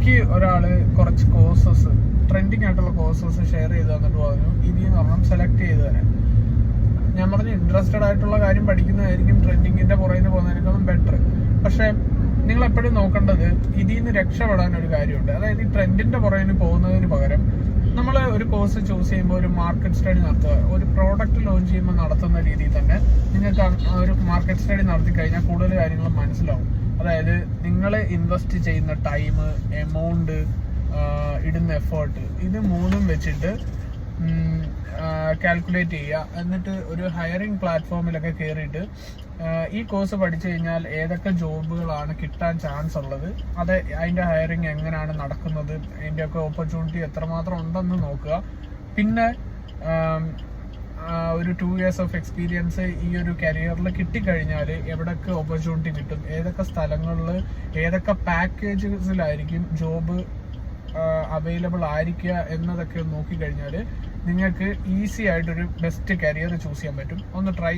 എനിക്ക് ഒരാള് കുറച്ച് കോഴ്സസ്, ട്രെൻഡിങ് ആയിട്ടുള്ള കോഴ്സസ് ഷെയർ ചെയ്ത് തന്നിട്ട് പറഞ്ഞു ഇതിന്ന് പറഞ്ഞാൽ സെലക്ട് ചെയ്ത് തരാം. ഞാൻ പറഞ്ഞു ഇൻട്രസ്റ്റഡ് ആയിട്ടുള്ള കാര്യം പഠിക്കുന്നതായിരിക്കും ട്രെൻഡിങ്ങിന്റെ പുറകിന് പോകുന്നതിനേക്കാളും ബെറ്റർ. പക്ഷെ നിങ്ങൾ എപ്പോഴും നോക്കേണ്ടത് ഇതിൽ നിന്ന് രക്ഷപ്പെടാൻ ഒരു കാര്യമുണ്ട്. അതായത് ഈ ട്രെൻഡിന്റെ പുറകിന് പോകുന്നതിന് പകരം നമ്മൾ ഒരു കോഴ്സ് ചൂസ് ചെയ്യുമ്പോൾ ഒരു മാർക്കറ്റ് സ്റ്റഡി നടത്തുക. ഒരു പ്രോഡക്റ്റ് ലോഞ്ച് ചെയ്യുമ്പോൾ നടത്തുന്ന രീതിയിൽ തന്നെ നിങ്ങൾക്ക് ഒരു മാർക്കറ്റ് സ്റ്റഡി നടത്തി കഴിഞ്ഞാൽ കൂടുതൽ കാര്യങ്ങൾ മനസ്സിലാവും. അതായത് നിങ്ങൾ ഇൻവെസ്റ്റ് ചെയ്യുന്ന ടൈം, എമൗണ്ട്, ഇടുന്ന എഫേർട്ട്, ഇത് മൂന്നും വെച്ചിട്ട് കാൽക്കുലേറ്റ് ചെയ്യുക. എന്നിട്ട് ഒരു ഹയറിംഗ് പ്ലാറ്റ്ഫോമിലൊക്കെ കയറിയിട്ട് ഈ കോഴ്സ് പഠിച്ചു കഴിഞ്ഞാൽ ഏതൊക്കെ ജോബുകളാണ് കിട്ടാൻ ചാൻസ് ഉള്ളത്, അതിൻ്റെ ഹയറിംഗ് എങ്ങനെയാണ് നടക്കുന്നത്, അതിൻ്റെയൊക്കെ ഓപ്പർച്യൂണിറ്റി എത്രമാത്രം ഉണ്ടെന്ന് നോക്കുക. പിന്നെ ഒരു 2 years ഓഫ് എക്സ്പീരിയൻസ് ഈ ഒരു കരിയറിൽ കിട്ടിക്കഴിഞ്ഞാൽ എവിടെയൊക്കെ ഓപ്പർച്യൂണിറ്റി കിട്ടും, ഏതൊക്കെ സ്ഥലങ്ങളിൽ ഏതൊക്കെ പാക്കേജസിലായിരിക്കും ജോബ് അവൈലബിൾ ആയിരിക്കുക എന്നതൊക്കെ നോക്കിക്കഴിഞ്ഞാൽ നിങ്ങൾക്ക് ഈസി ആയിട്ടൊരു ബെസ്റ്റ് കരിയർ ചൂസ് ചെയ്യാൻ പറ്റും. ഒന്ന് ട്രൈ